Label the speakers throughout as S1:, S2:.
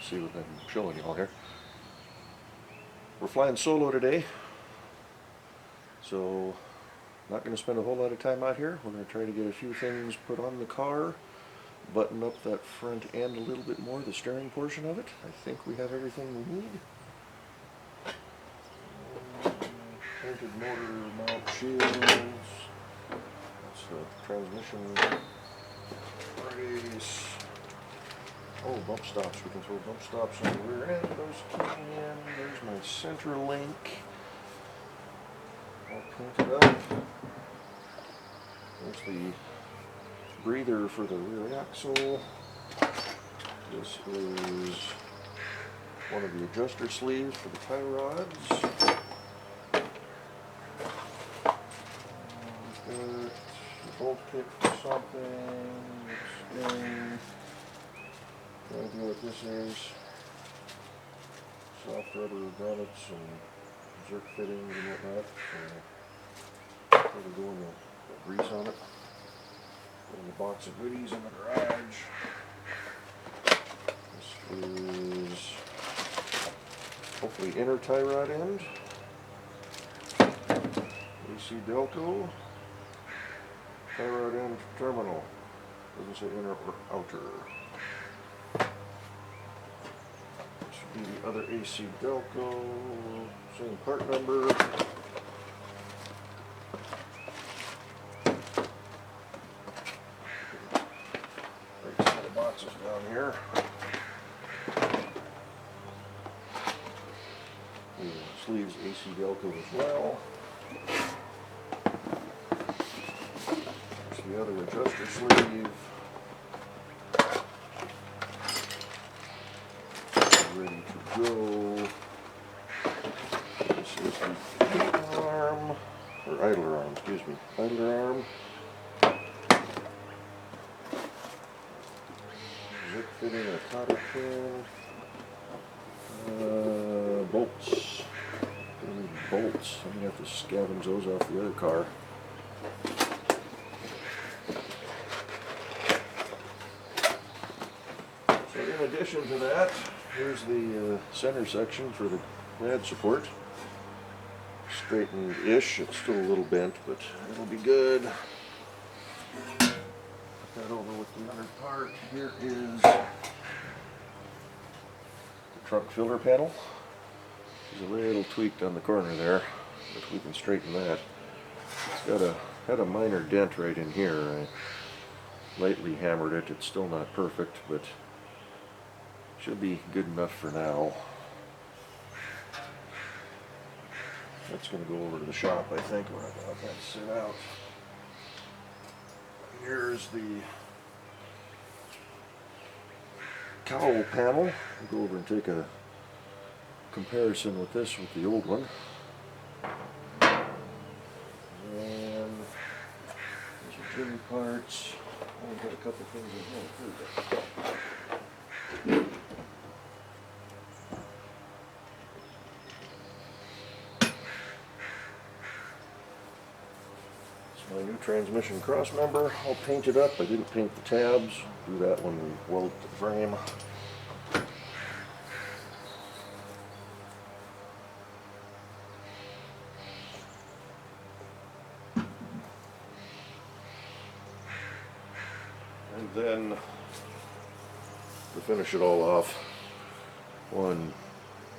S1: See what I'm showing you all here. We're flying solo today, so not going to spend a whole lot of time out here. We're going to try to get a few things put on the car, button up that front end a little bit more, the steering portion of it. I think we have everything we need. Painted motor mount shields. That's the transmission brace. Oh, bump stops. We can throw bump stops on the rear end. Those keying in. There's my center link. All painted up. There's the breather for the rear axle. This is one of the adjuster sleeves for the tie rods. The bolt kit for something. Spin. No idea what this is. Soft rubber grommets and jerk fittings and whatnot. Probably go in the grease on it. Put in the box of goodies in the garage. This is hopefully inner tie rod end. AC Delco. Tie rod end terminal. Doesn't say inner or outer. The other AC Delco, same part number. Right set of boxes down here. The sleeves AC Delco as well. There's the other adjuster sleeve. Ready to go. This is the arm, or idler arm, excuse me, idler arm. Zip fitting a cotter pin. Bolts. Bolts. I'm going to have to scavenge those off the other car. So in addition to that, here's the center section for the rad support. Straightened-ish. It's still a little bent, but it'll be good. Put that over with the other part. Here is the trunk filler panel. There's a little tweaked on the corner there, but we can straighten that. It's had a minor dent right in here. I lightly hammered it. It's still not perfect, but should be good enough for now. That's going to go over to the shop, I think, where I've got that sit out. Here's the cowl panel. I'll go over and take a comparison with this with the old one. And these are trim parts. I've got a couple things in here too. My new transmission cross member, I'll paint it up. I didn't paint the tabs. Do that when we weld the frame. And then, to finish it all off, one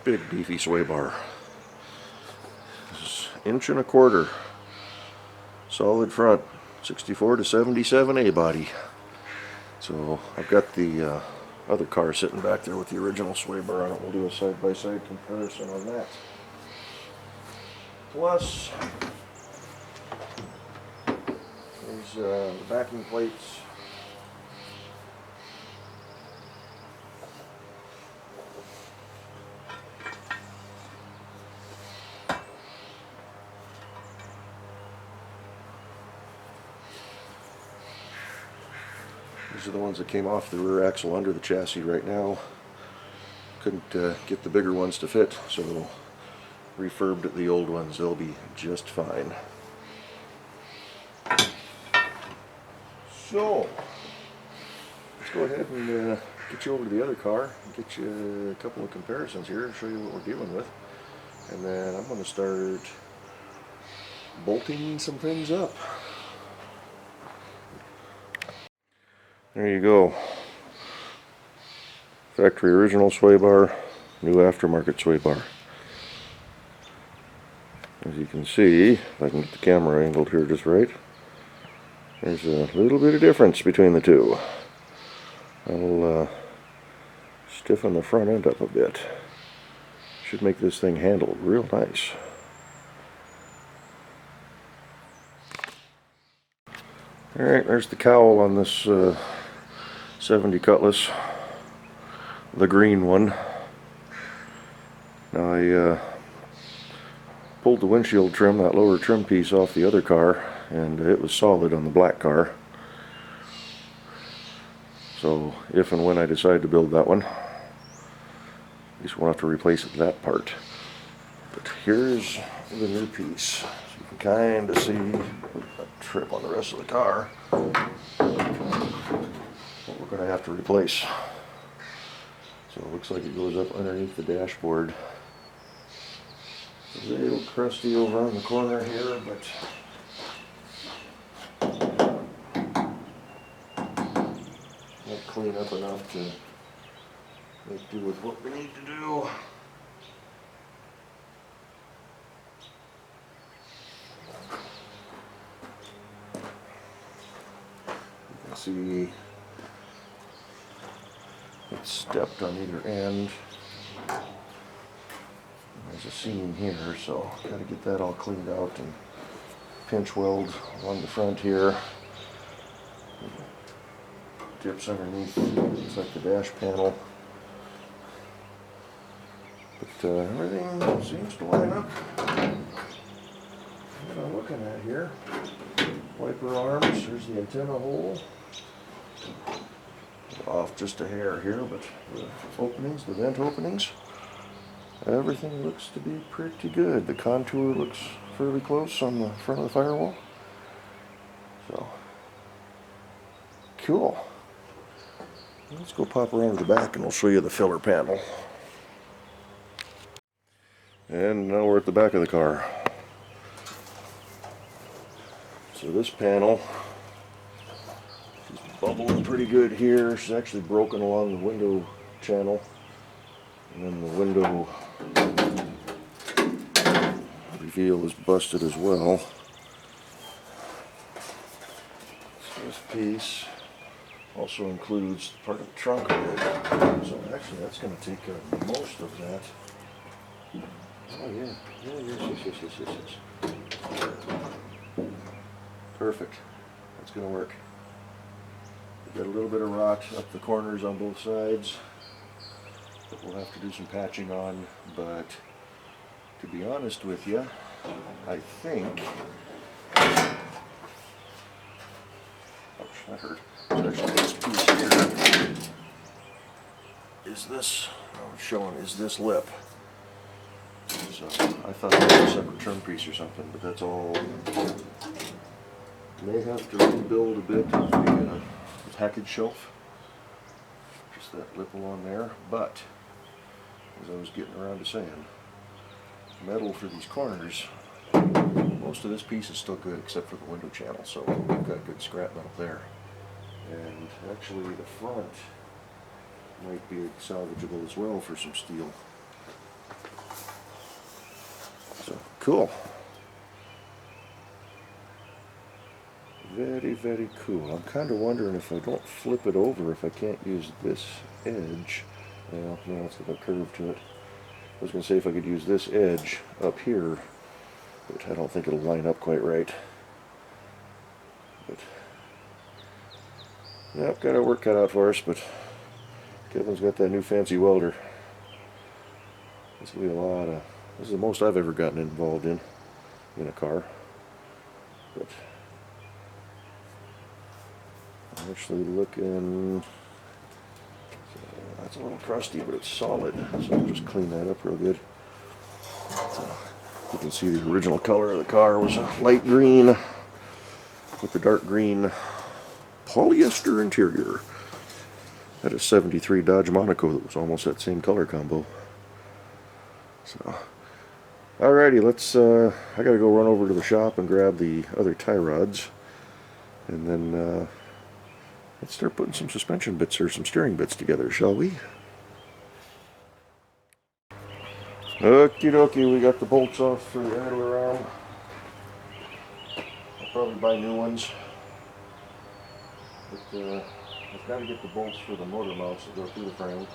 S1: big beefy sway bar. This is 1.25 inch. Solid front, 64 to 77 A-body. So I've got the other car sitting back there with the original sway bar on it. We'll do a side-by-side comparison on that. Plus, there's the backing plates. These are the ones that came off the rear axle under the chassis right now. Couldn't get the bigger ones to fit, so refurbed the old ones. They'll be just fine. So, let's go ahead and get you over to the other car, get you a couple of comparisons here, show you what we're dealing with, and then I'm going to start bolting some things up. There you go. Factory original sway bar, new aftermarket sway bar. As you can see, if I can get the camera angled here just right, there's a little bit of difference between the two. I'll stiffen the front end up a bit. Should make this thing handle real nice. Alright, there's the cowl on this 70 Cutlass, the green one. Now I pulled the windshield trim, that lower trim piece, off the other car, and it was solid on the black car. So if and when I decide to build that one, at least we'll have to replace that part. But here's the new piece. So you can kind of see that trip on the rest of the car. What we're going to have to replace. So it looks like it goes up underneath the dashboard. It's a little crusty over on the corner here, but we'll clean up enough to make do with what we need to do. You can see it's stepped on either end. There's a seam here, so got to get that all cleaned out and pinch weld along the front here. Dips underneath, looks like the dash panel. But everything seems to line up. What I'm looking at here, wiper arms, there's the antenna hole. Off just a hair here, but the openings, the vent openings, everything looks to be pretty good. The contour looks fairly close on the front of the firewall. So, cool. Let's go pop around to the back and we'll show you the filler panel. And now we're at the back of the car. So this panel is bubbling pretty good here. It's actually broken along the window channel. And then the window reveal is busted as well. So this piece also includes part of the trunk lid. So actually that's going to take care of most of that. Oh yeah, yes. Perfect. That's going to work. We've got a little bit of rot up the corners on both sides that we'll have to do some patching on, but to be honest with you, I think, ouch, that hurt. So actually this piece here is this, I'm showing, is this lip. So I thought that was a separate trim piece or something, but that's all. May have to rebuild a bit of the package shelf. Just that lip along there, but as I was getting around to saying, metal for these corners, most of this piece is still good except for the window channel, so we've got good scrap metal there. And actually the front might be salvageable as well for some steel. So, cool. Very, very cool. I'm kind of wondering if I don't flip it over, if I can't use this edge. Well, no, it's got a curve to it. I was going to say if I could use this edge up here, but I don't think it'll line up quite right. But, yeah, I've got our work cut out for us, but Kevin's got that new fancy welder. This will be a lot of, this is the most I've ever gotten involved in a car. But I'm actually looking, so that's a little crusty, but it's solid, so I'll just clean that up real good. So you can see the original color of the car was a light green with the dark green polyester interior. I had a 73 Dodge Monaco that was almost that same color combo. So, alrighty, let's, I gotta go run over to the shop and grab the other tie rods. And then, let's start putting some suspension bits or some steering bits together, shall we? Okie dokie, we got the bolts off for the idler arm. I'll probably buy new ones. But I've got to get the bolts for the motor mounts that go through the frame.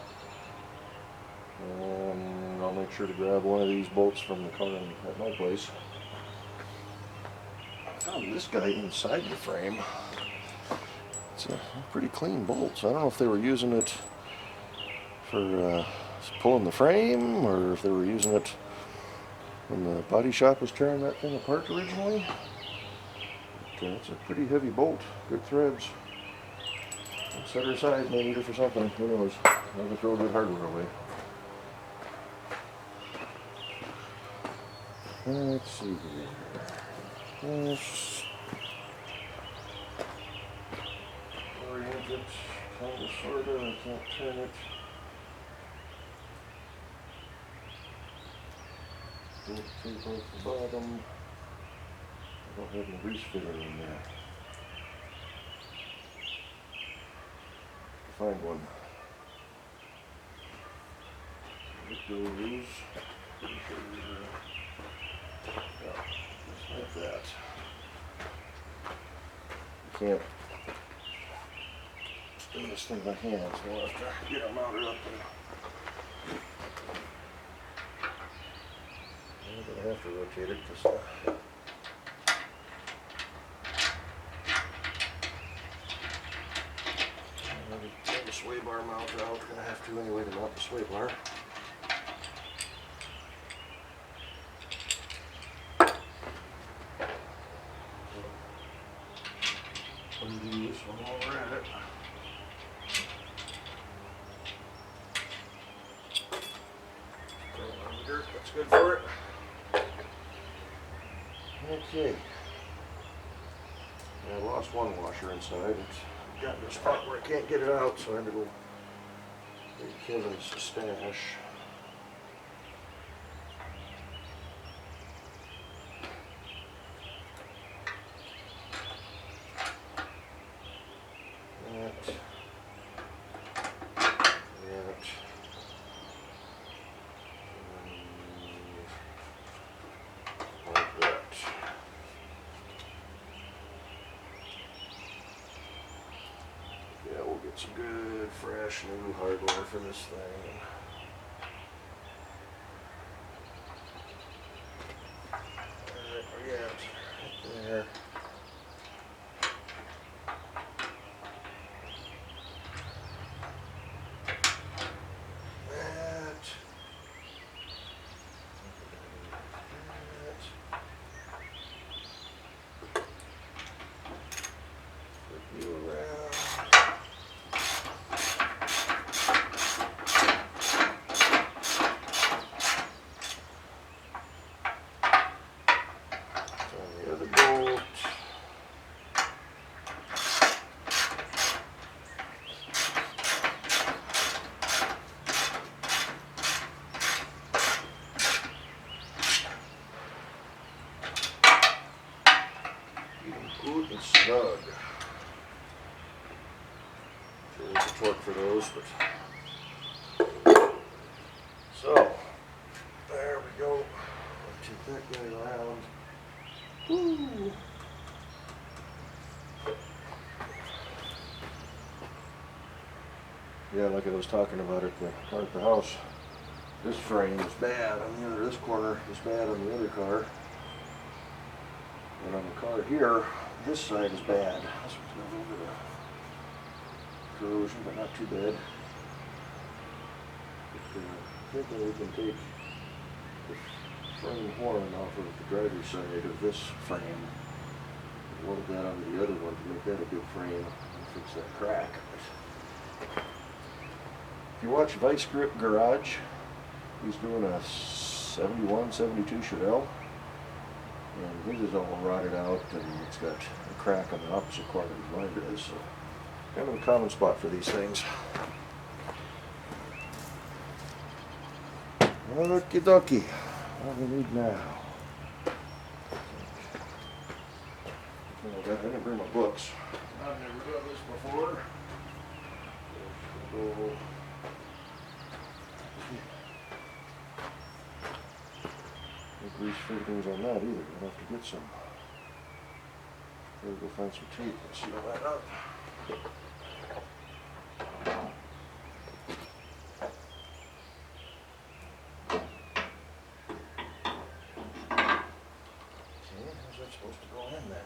S1: And I'll make sure to grab one of these bolts from the car at my place. I found this guy inside the frame. It's a pretty clean bolt. So I don't know if they were using it for pulling the frame, or if they were using it when the body shop was tearing that thing apart originally. But, it's a pretty heavy bolt, good threads. Set her aside, may need it for something, who knows. Never throw good hardware away. Let's see here. Let's orient it, kind of, sort of, I can't turn it. Tape off the bottom. I don't have any grease fitter in there. Find one. It goes. Pretty sure yeah, just like that. I can't do this thing by hand, so I'll have to get them mounted up. I'm gonna have to rotate it just. The sway bar mount out. Gonna have to anyway to mount the sway bar. Undo this one while we're at it. Throw it on the dirt. That's good for it. Okay. I lost one washer inside. It's got to a spot where I can't get it out, so I had to go get Kevin's stash. Get some good, fresh, new hardware for this thing. Alright, where you at? Right there. And snug. Sure there's a torque for those, but so there we go. I'll take that guy around. Woo. Yeah, like I was talking about at the car at the house, this frame is bad on the other, this corner is bad on the other car. And on the car here, this side is bad. This one's got a little bit of corrosion, but not too bad. But, I think that we can take the frame horn off of the driver's side of this frame and weld that onto the other one to make that a good frame and fix that crack. But if you watch Vice Grip Garage, he's doing a 71, 72 Chevelle. And his is all rotted out, and it's got a crack on the opposite corner as mine does. So Kind of a common spot for these things. Okie dokie. What do we need now? I didn't bring my books. I've never done this before. No grease fittings on that either. We'll have to get some. Gotta go find some tape and seal that up. Okay, how's that supposed to go in then?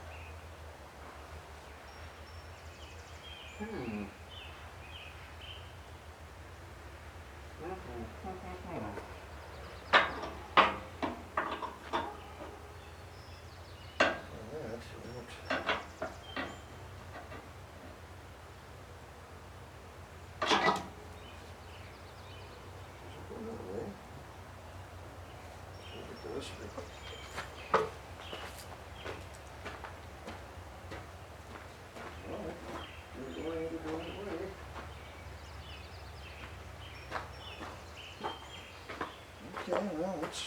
S1: Okay, well, let's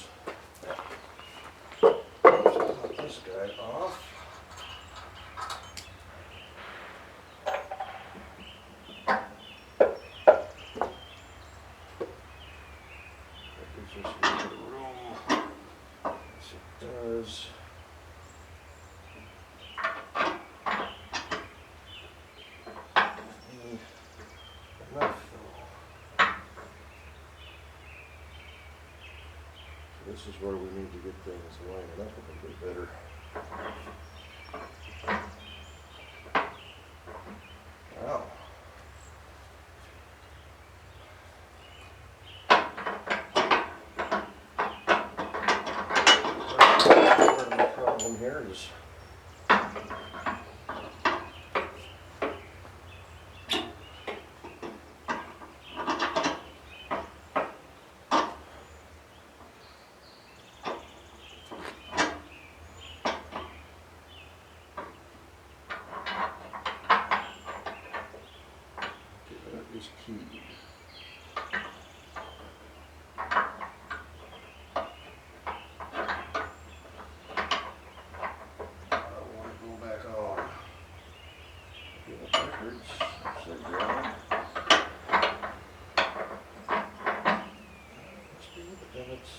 S1: pop this guy off. That gives us a little bit of room. Yes, it does. Enough though. This is where we need to get things lining up a little bit better. Wow. Part of the problem here is is key. I don't want to go back on. Get the records upside down. Must be, but then it's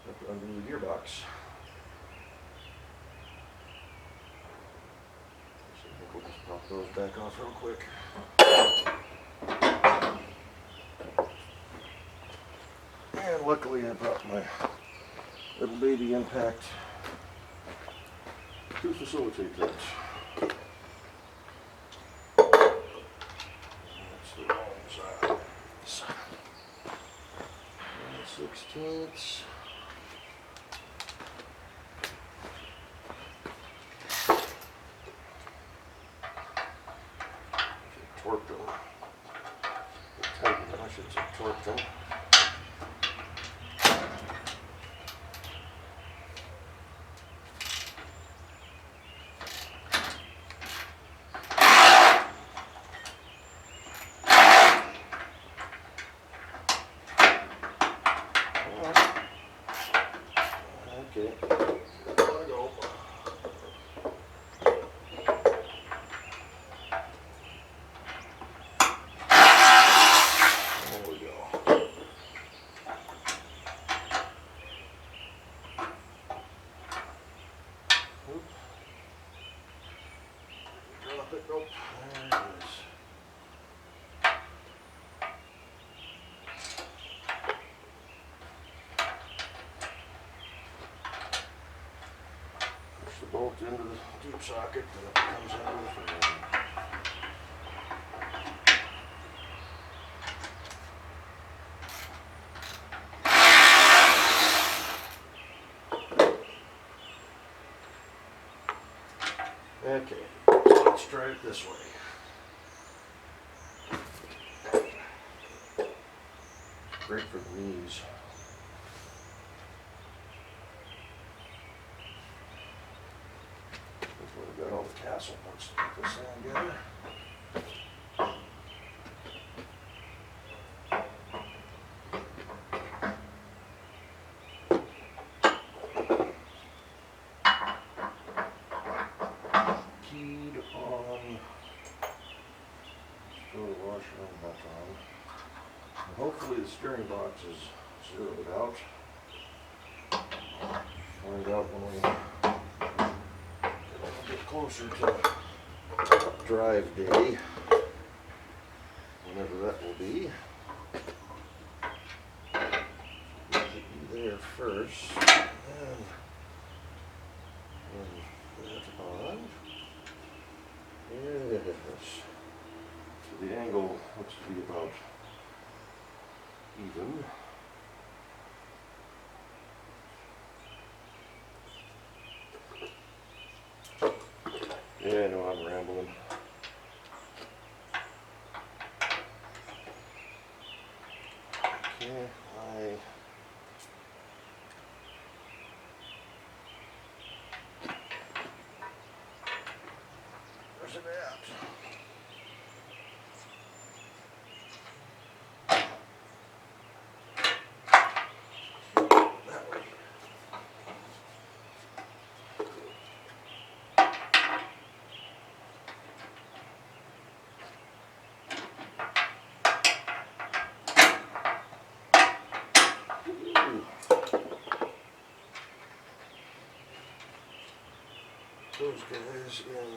S1: up to undo the gearbox. We'll just pop those back off real quick. And luckily I brought my little baby impact to facilitate that. That's the wrong side. 1/16. Torqued them. Tightened them, I should say torqued them. Okay. There we go. Drop it, nope, there it is. Push the bolt into the tube socket, and it comes out of the frame. Okay, so let's try it this way. Great for the knees. hassle. Let's put this in together. Keyed on. Throw the washer and nut on. And hopefully the steering box is zeroed out. Find out when we get closer to drive day, whenever that will be. Get you there first, and that on. Yes. So the angle looks to be about even. Yeah, I know I'm rambling. Okay, where's it at? That way. Those guys in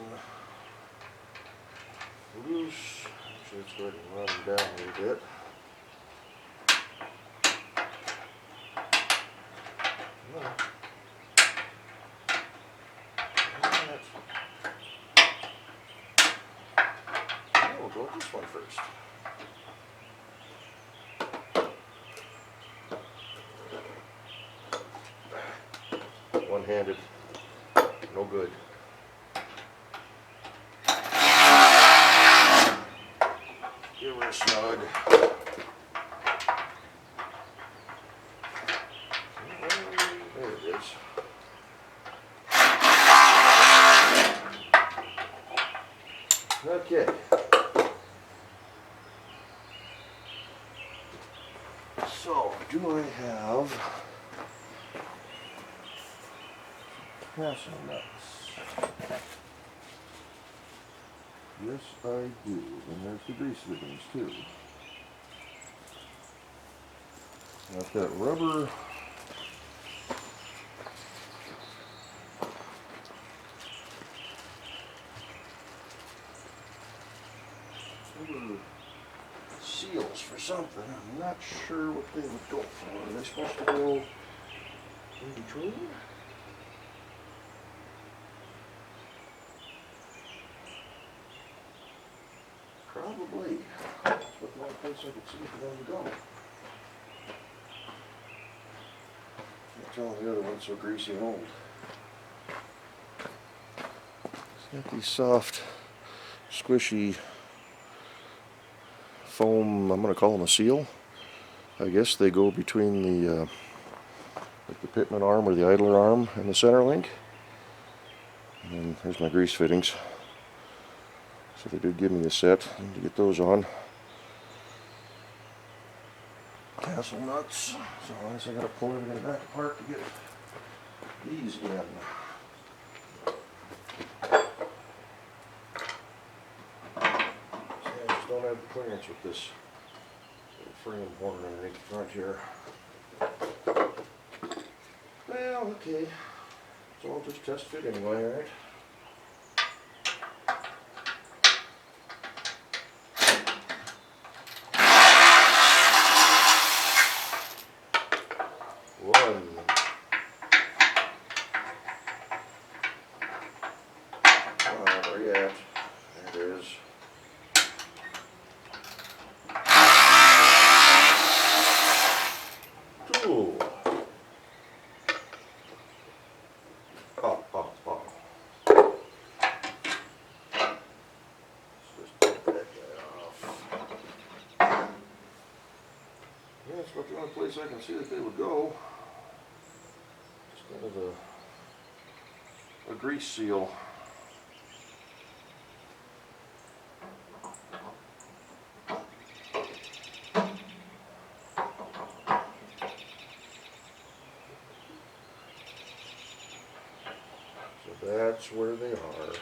S1: loose. Actually, let's go ahead and run them down a little bit. We'll go with this one first. One-handed, no good. Give her a snug. There it is. Okay. So, do I have passing nuts? Yes, I do. And there's the grease fittings too. Got that rubber. Seals for something. I'm not sure what they would go for. Are they supposed to go in between? Probably. That's what the only place I could see for them to go. Can't tell the other one's so greasy and old. It's got these soft, squishy foam, I'm going to call them a seal. I guess they go between the like the pitman arm or the idler arm and the center link. And then there's my grease fittings. So they did give me a set. I need to get those on. Tassel nuts. So I guess I got to pull everything back apart to get these in. Don't have the clearance with this frame horn underneath the front here. Well, okay. So I'll just test fit anyway, right? One. Where are you at? There it is. Two. Pop, pop, pop. Let's just take that guy off. Yeah, that's about the only place I can see that they would go. Just kind of a grease seal. that's where they are.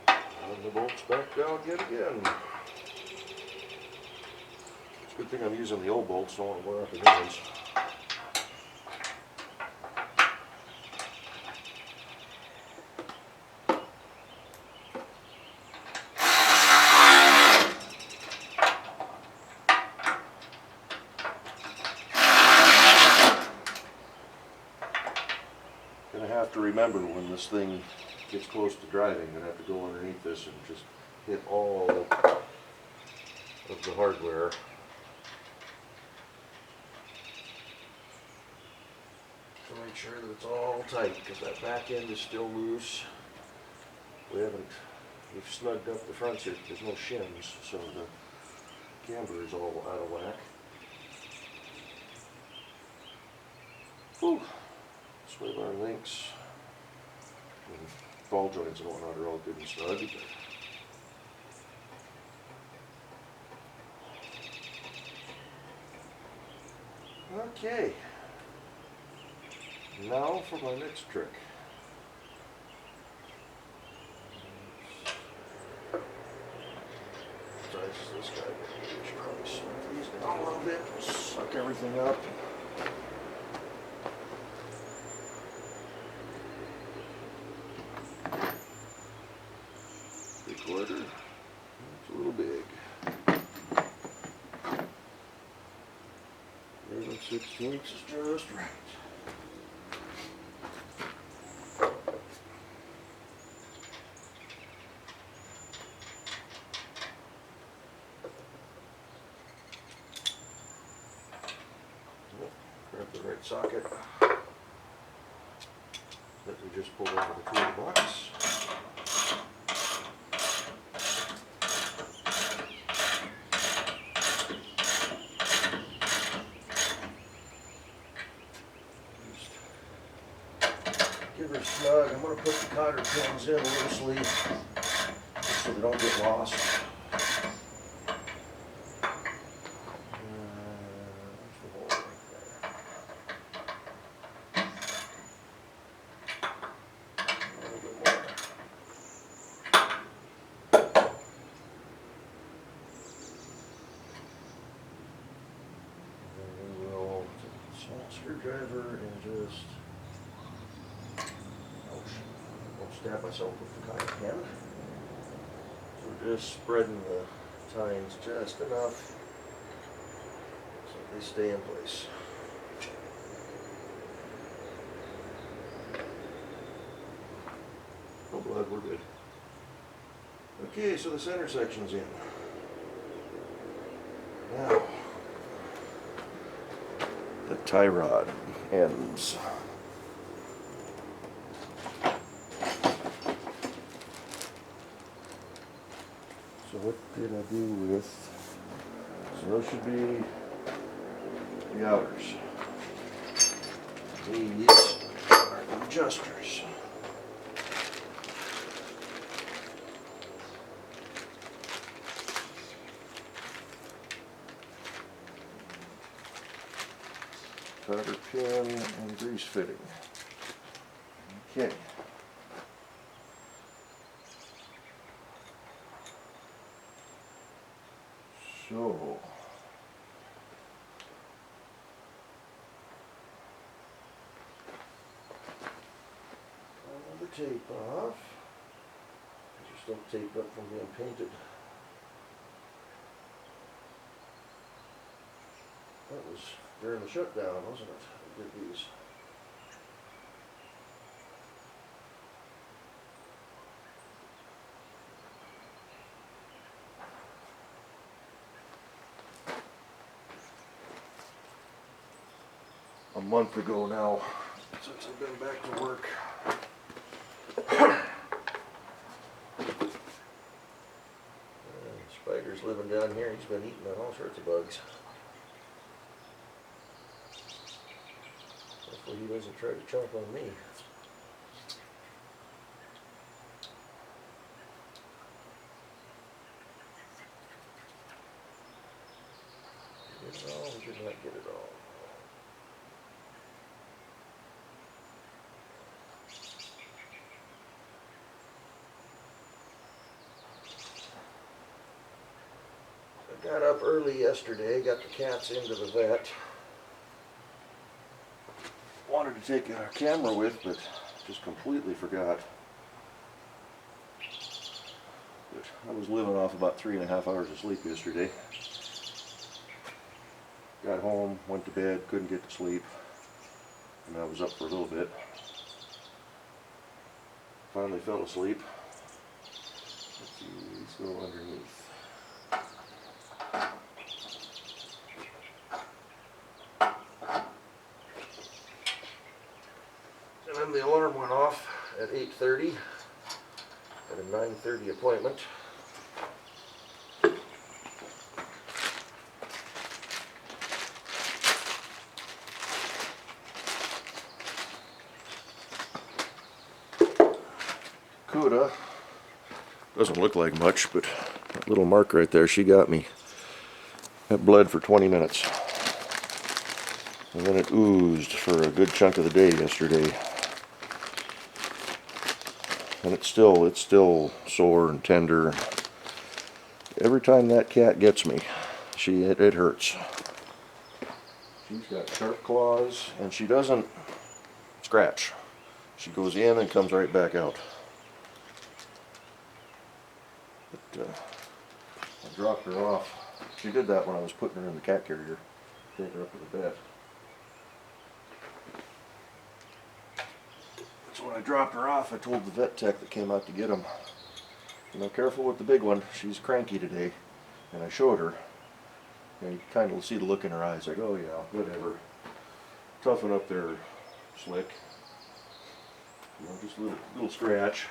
S1: And the bolts back down yet again. It's a good thing I'm using the old bolts, don't want to wear out the new ones. Gonna have to remember when this thing gets close to driving, gonna have to go underneath this and just hit all of the hardware. To make sure that it's all tight, because that back end is still loose. We've snugged up the fronts here, there's no shims, so the camber is all out of whack. Whew. Sway bar links and ball joints and whatnot are all good and snug. Okay, now for my next trick. This guy, we should probably sweep these down a little bit, suck everything up. 3/4. It's a little big. 11/16 is just right. Grab the right socket that we just pulled out of the toolbox. Give her snug. I'm going to put the cotter pins in loosely so they don't get lost. Screwdriver and just won't stab myself with the cotter pin. So we're just spreading the tines just enough so they stay in place. Oh, blood, we're good. Okay, so the center section's in. Now, the tie rod ends. So what did I do with, so those should be the outers. These are the adjusters. Cotter pin and grease fitting. Okay. So pull the tape off. You're still taped up from being painted. That was during the shutdown, wasn't it? I did these. A month ago now, since I've been back to work. Spider's living down here, he's been eating on all sorts of bugs. Hopefully he doesn't try to chomp on me. No, we did not get Got up early yesterday, got the cats into the vet. Wanted to take our camera with, but just completely forgot. But I was living off about 3.5 hours of sleep yesterday. Got home, went to bed, couldn't get to sleep, and I was up for a little bit. Finally fell asleep. Let's see, let's go underneath. And then the alarm went off at 8:30. Had a 9:30 appointment. Cuda doesn't look like much, but that little mark right there, she got me. That bled for 20 minutes. And then it oozed for a good chunk of the day yesterday. And it's still sore and tender. Every time that cat gets me, it hurts. She's got sharp claws, and she doesn't scratch. She goes in and comes right back out. But I dropped her off. She did that when I was putting her in the cat carrier. Take her up to the vet. So when I dropped her off, I told the vet tech that came out to get him, you know, careful with the big one. She's cranky today. And I showed her. And you can kind of see the look in her eyes, like, oh yeah, whatever. Toughen up there, Slick. You know, just a little scratch.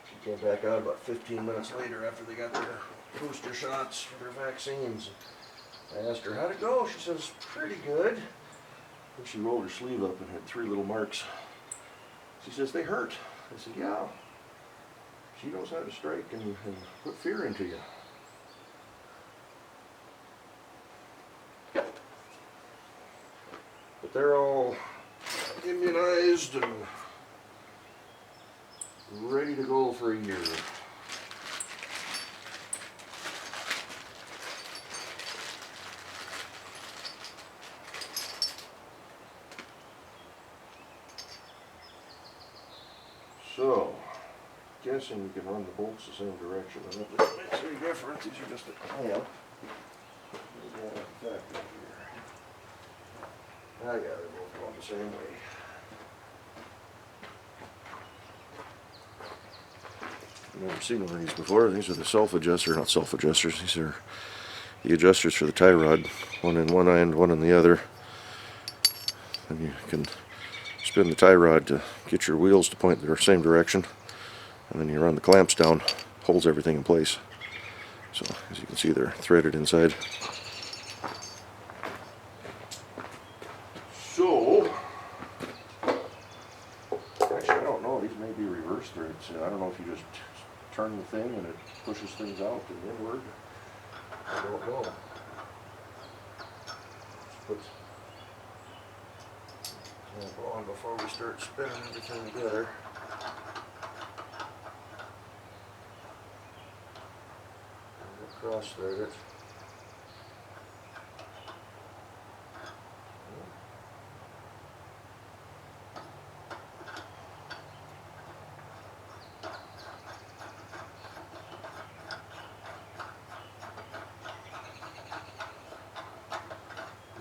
S1: She came back out about 15 minutes later after they got their booster shots for their vaccines. I asked her, how'd it go? She says, pretty good. And she rolled her sleeve up and had 3 little marks. She says, they hurt. I said, yeah. She knows how to strike and put fear into you. But they're all immunized and ready to go for a year. So, guessing you can run the bolts the same direction. I don't think it makes any difference. These are just a clamp. I got it both going the same way. I've never seen one of these before. These are the self-adjuster, not self-adjusters. These are the adjusters for the tie rod. One in one end, one in the other. And you can spin the tie rod to get your wheels to point the same direction. And then you run the clamps down, holds everything in place. So, as you can see, they're threaded inside. So, actually, I don't know. These may be reverse threads. I don't know if you just turn the thing and it pushes things out and inward. I don't know. Let's put the on before we start spinning everything together. Cross thread it.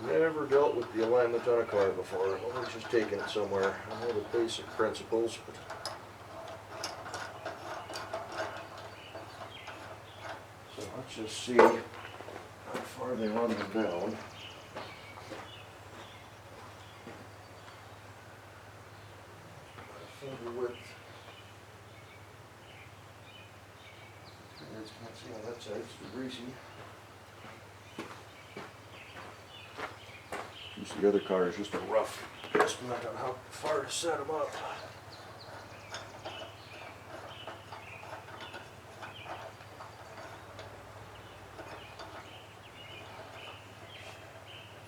S1: Never dealt with the alignment on a car before. I've always just taken it somewhere. I know the basic principles, but so let's just see how far they run them down. Finger width. Fingers can't see on that side, it's too greasy. The other car is just a rough estimate on how far to set them up.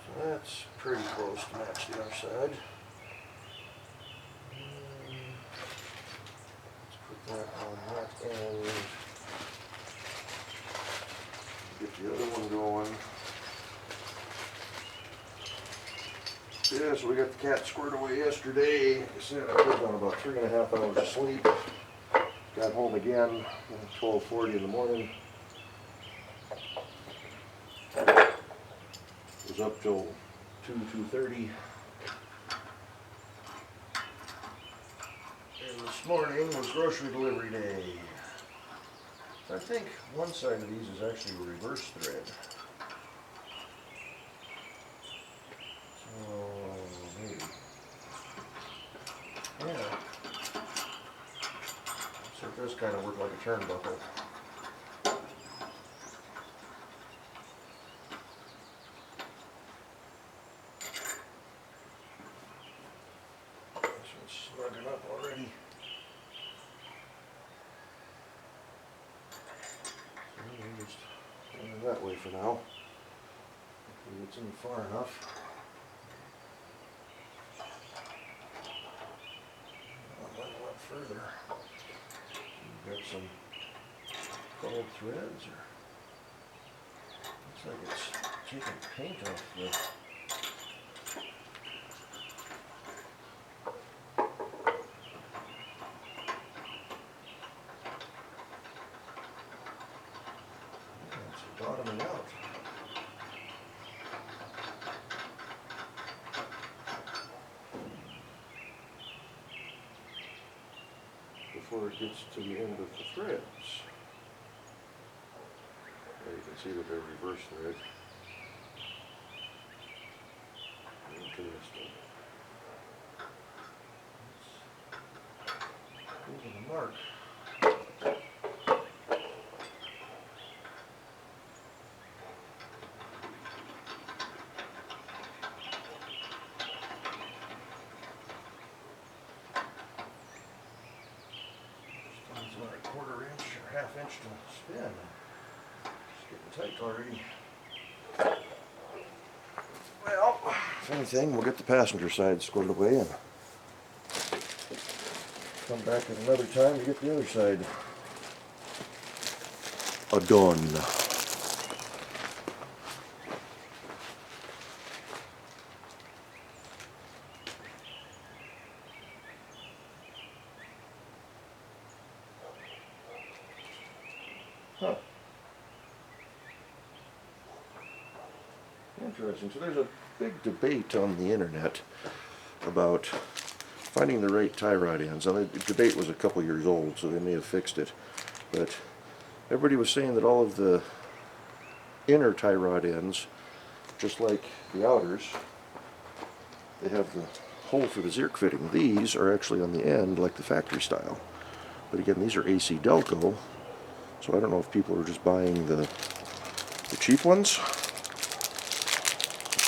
S1: So that's pretty close to match the other side. Let's put that on that end. Get the other one going. Yeah, so we got the cat squared away yesterday. Like I said, I was on about 3.5 hours of sleep. Got home again at 12:40 in the morning. Was up till 2:30. And this morning was grocery delivery day. I think one side of these is actually a reverse thread. So maybe. Yeah. So it does kind of work like a turnbuckle. This one's snugging up already. So we'll just run it that way for now. Hopefully it's in far enough. Further. You've got some colored threads, or looks like it's taking paint off the. Yeah, it's bottoming out. Before it gets to the end of the threads. There you can see that they're reverse thread. Interesting. Leaving a mark. About a 1/4 inch or 1/2 inch to spin. It's getting tight already. Well, if anything, we'll get the passenger side squared away and come back at another time to get the other side done. Huh. Interesting. So there's a big debate on the internet about finding the right tie rod ends. Now the debate was a couple years old, so they may have fixed it. But everybody was saying that all of the inner tie rod ends, just like the outers, they have the hole for the zerk fitting. These are actually on the end like the factory style. But again, these are AC Delco. So I don't know if people are just buying the cheap ones,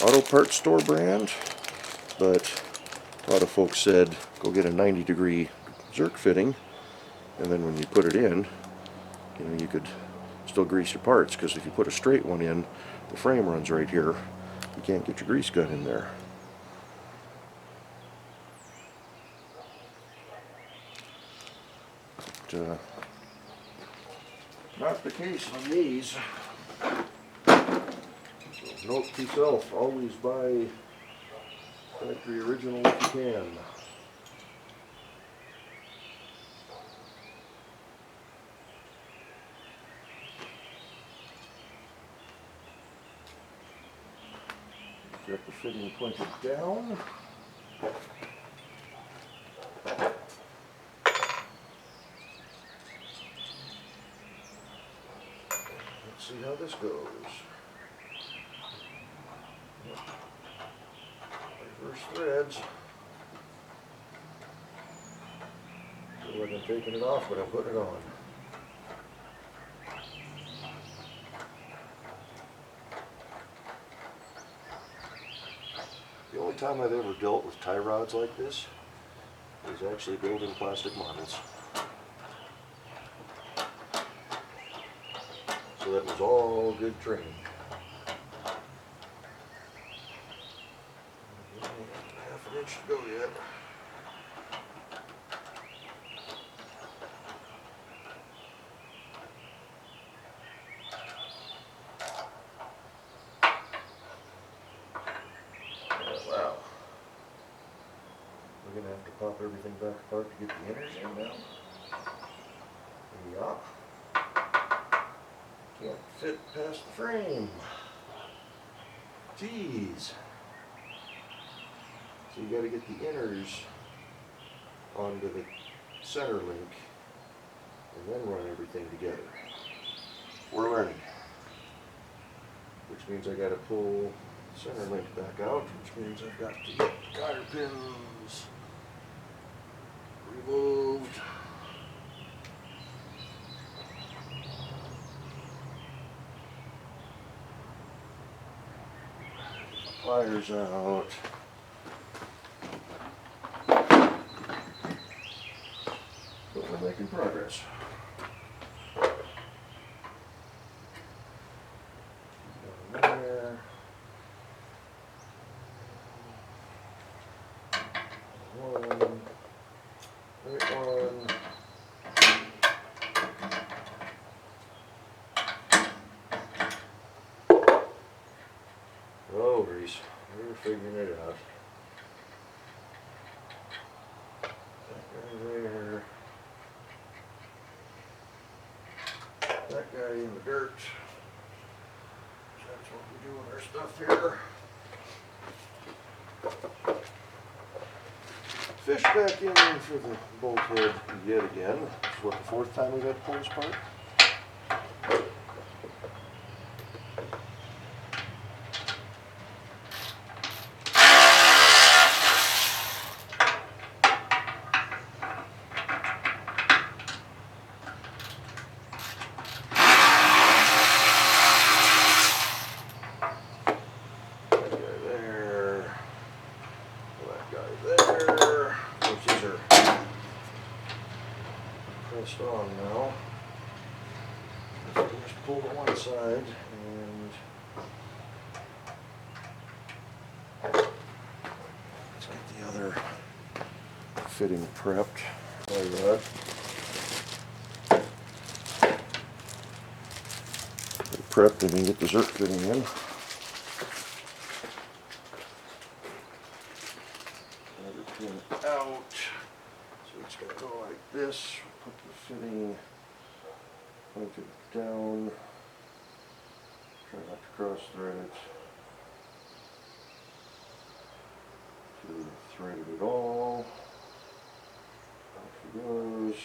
S1: auto parts store brand, but a lot of folks said go get a 90-degree zerk fitting, and then when you put it in, you know, you could still grease your parts, because if you put a straight one in, the frame runs right here. You can't get your grease gun in there. But, not the case on these. So note to self, always buy factory original if you can. Got the fitting pointed down. Let's see how this goes. Reverse threads. Feel like I'm taking it off, but I'm putting it on. The only time I've ever dealt with tie rods like this is actually building plastic models. So that was all good training. Half an inch to go yet. We're gonna have to pop everything back apart to get the inners in now. Yup. Can't fit past the frame. Jeez. So you gotta get the inners onto the center link and then run everything together. We're learning. Which means I gotta pull the center link back out, which means I've got to get cotter pins removed. Pliers out. But we're making progress. Down there. One. Right one. Oh, Reese, we're figuring it out. That guy there. That guy in the dirt. That's what we do with our stuff here. Fish back in for the bolt head yet again. It's what, the fourth time we've had to pull this part? On now. Just pull to one side and let's get the other fitting prepped. Like that. Get it prepped and then get the zerk fitting in. Another pin out. So it's going to go like this. Put the fitting pointed down. Try not to cross thread it. To thread it at all. Off it goes.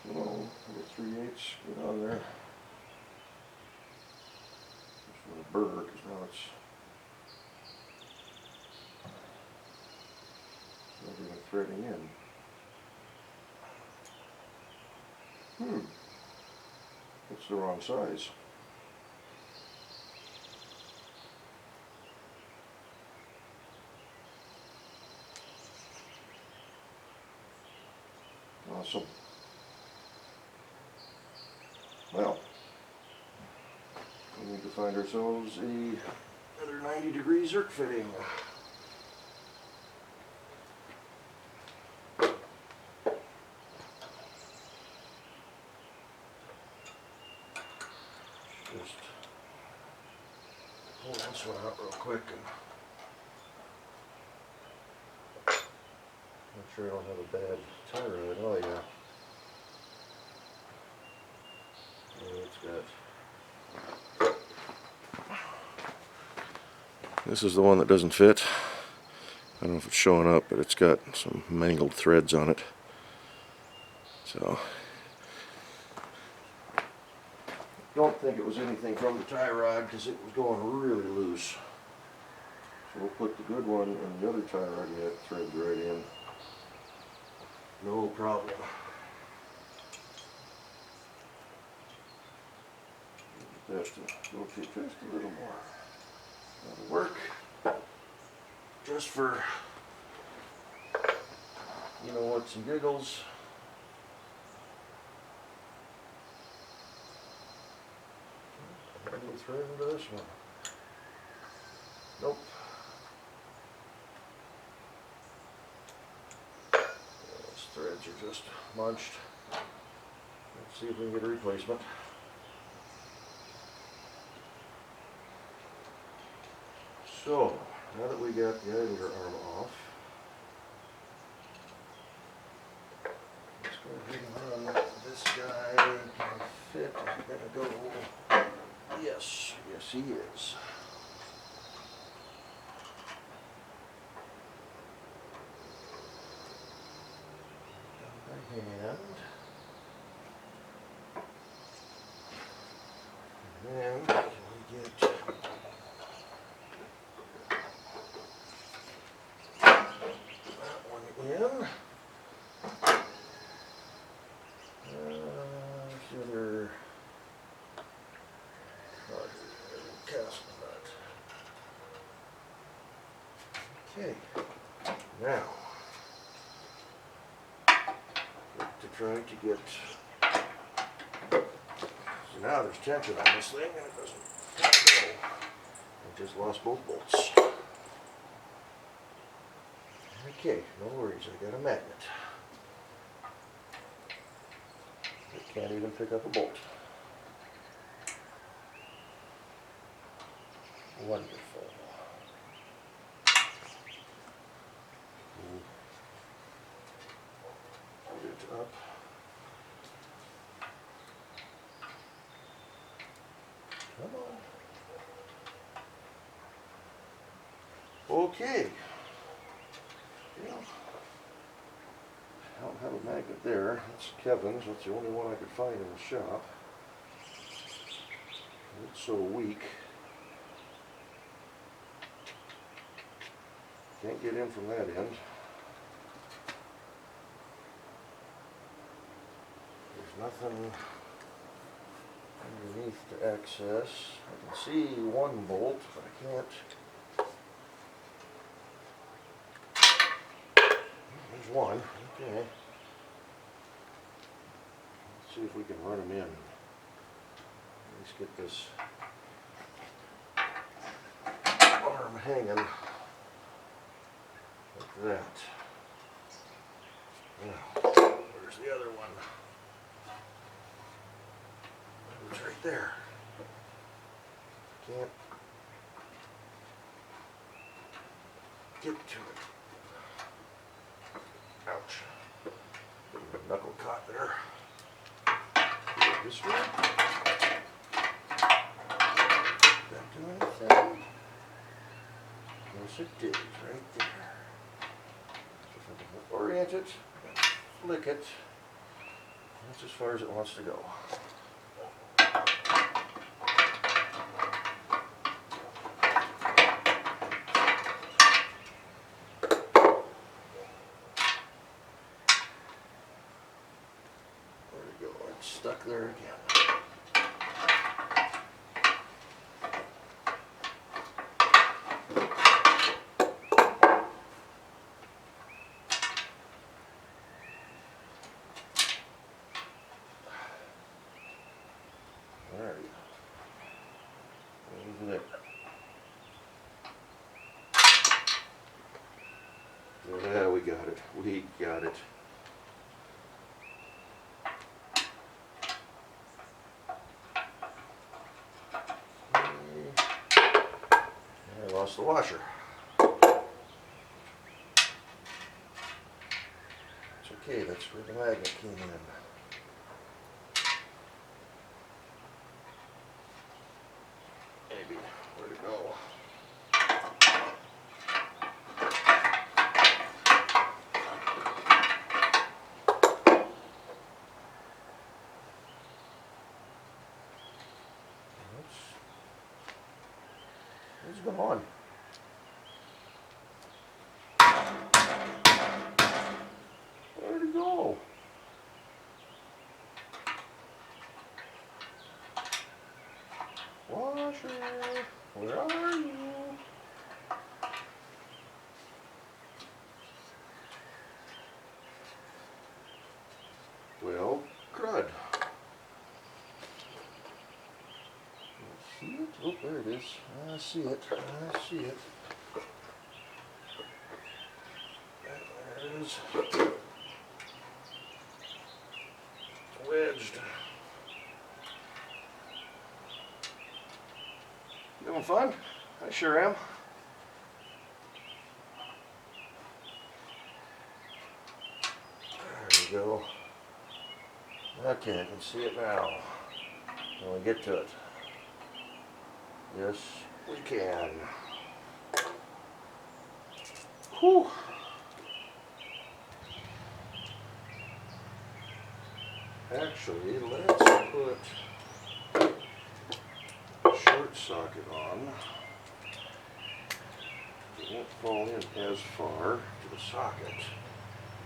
S1: Well, get 3/8, get on there. Just want to burr because now it's not even threading in. It's the wrong size. Awesome. Well, we need to find ourselves another 90-degree zerk fitting. Just pull this one out real quick and make sure I don't have a bad tie rod. Oh yeah. This is the one that doesn't fit. I don't know if it's showing up, but it's got some mangled threads on it. So, don't think it was anything from the tie rod because it was going really loose. So we'll put the good one and the other tie rod yet threads right in. No problem. Get that to rotate just a little more. That'll work. Just for, you know what, some giggles. How do we thread into this one? Nope. Those threads are just munched. See if we can get a replacement. So, now that we got the idler arm off, let's go ahead and run this guy. Can fit? Is he gonna go? Yes, yes he is. Down by hand. And then can we get that one in? The other cast nut. Okay, now to try to get. So now there's tension on this thing and it doesn't go. I just lost both bolts. Okay, no worries, I got a magnet. It can't even pick up a bolt. Wonderful. Put it up. Come on. Okay. Yeah. I don't have a magnet there. That's Kevin's. That's the only one I could find in the shop. It's so weak. Can't get in from that end. There's nothing underneath to access. I can see one bolt, but I can't. There's one. Okay. Let's see if we can run them in. Let's get this arm hanging like that. Now, where's the other one? It's right there. Can't get to it. Ouch. Knuckle caught there. This way. That do anything? Yes, it did. Right there. So if I can orient it, flick it. That's as far as it wants to go. Stuck there again. There you go. Over there. Yeah, we got it. We got it. I lost the washer. It's okay, that's where the magnet came in. Maybe. Where'd it go? What's going on? Where'd it go? Washer, where are you? Well, crud. See it? Oh, there it is. I see it. I see it. There it is. It's wedged. Having fun? I sure am. There we go. Okay, I can see it now. When we get to it. Yes, we can. Whew. Actually, let's put a short socket on. It won't fall in as far to the socket.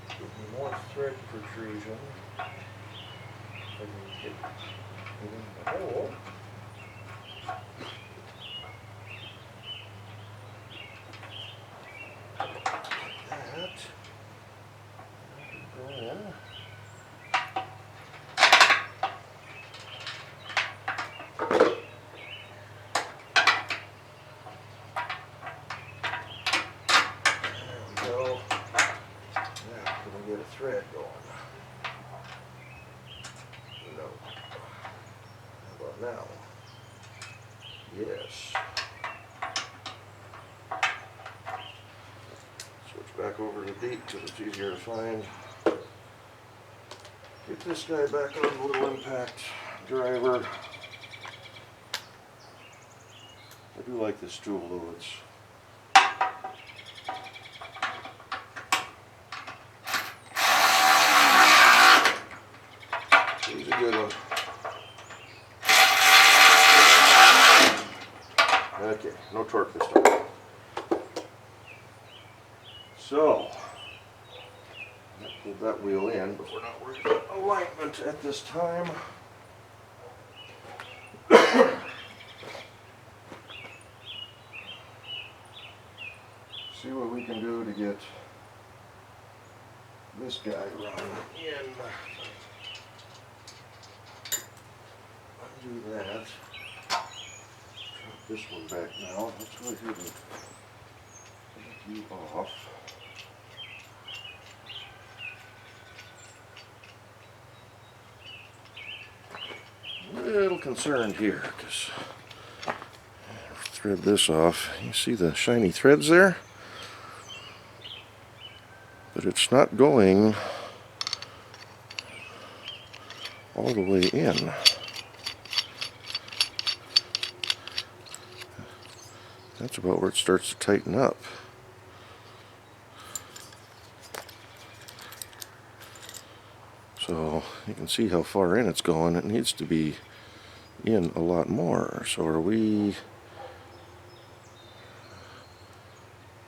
S1: Give me more thread protrusion. If I can get it in the hole. Like that. Go in. Thread going. No. How about now? Yes. Switch back over to deep because it's easier to find. Get this guy back on the little impact driver. I do like this tool though. It's he's a good one. Okay, no torque this time. So, pull that wheel in, but we're not worried about alignment at this time. See what we can do to get this guy run in. Undo that. Drop this one back now. Let's go ahead and take you off. A little concerned here because thread this off. You see the shiny threads there? But it's not going all the way in. That's about where it starts to tighten up. So you can see how far in it's going. It needs to be in a lot more. So are we...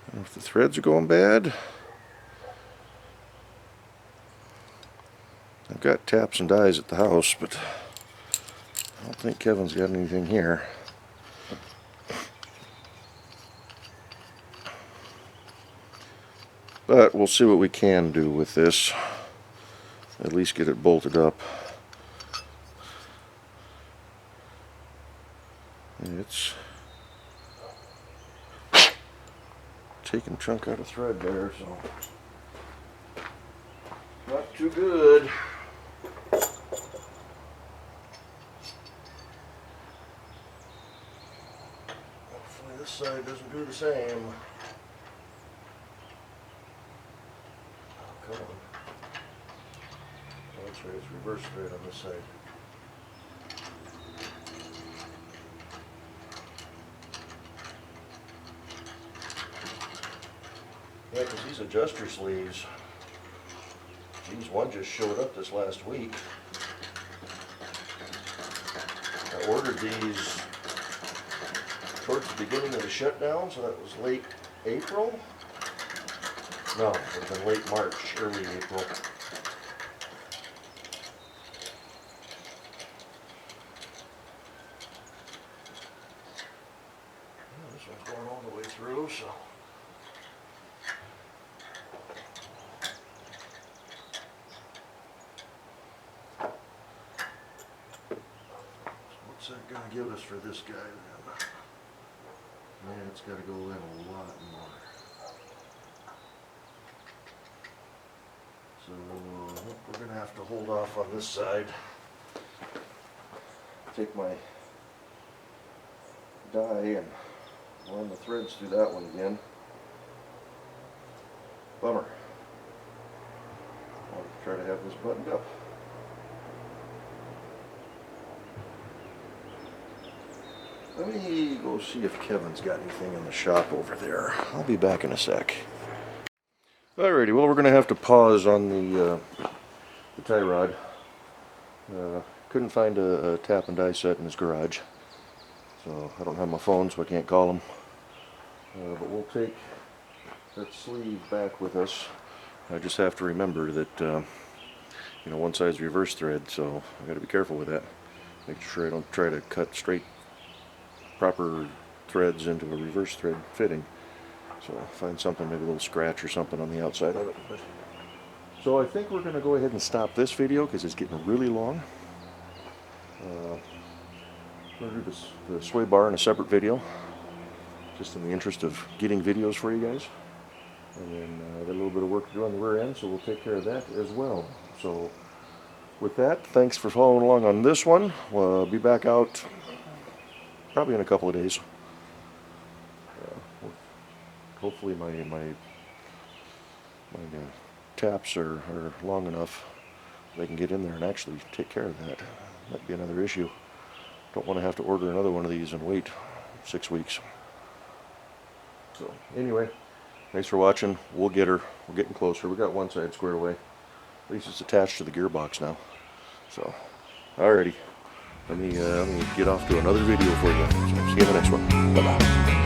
S1: I don't know if the threads are going bad. I've got taps and dies at the house, but I don't think Kevin's got anything here. But we'll see what we can do with this. At least get it bolted up. It's taking a chunk out of thread there, so not too good. Hopefully this side doesn't do the same. Oh, come on. Oh, that's right, it's reverse thread on this side. Yeah, because these adjuster sleeves, geez, one just showed up this last week. I ordered these towards the beginning of the shutdown, so that was late April. No, it would have been late March, early April. Well, this one's going all the way through, so. What's that going to give us for this guy then? Man, it's got to go in a lot more. So we're going to have to hold off on this side. Take my die and run the threads through that one again. Bummer. I'll try to have this buttoned up. Let me go see if Kevin's got anything in the shop over there. I'll be back in a sec. Alrighty, well, we're going to have to pause on the tie rod. Couldn't find a tap and die set in his garage. So I don't have my phone, so I can't call him. But we'll take that sleeve back with us. I just have to remember that, you know, one side's reverse thread, so I got to be careful with that. Make sure I don't try to cut straight proper threads into a reverse thread fitting. So find something, maybe a little scratch or something on the outside of it. So I think we're going to go ahead and stop this video because it's getting really long. We're going to do the sway bar in a separate video, just in the interest of getting videos for you guys. And then got a little bit of work to do on the rear end, so we'll take care of that as well. So with that, thanks for following along on this one. We'll be back out probably in a couple of days. Hopefully my taps are long enough they can get in there and actually take care of that. That'd be another issue. Don't want to have to order another one of these and wait 6 weeks. So anyway, thanks for watching. We'll get her. We're getting closer. We got one side squared away. At least it's attached to the gearbox now. So, alrighty. Let me get off to another video for you. So see you in the next one. Bye-bye.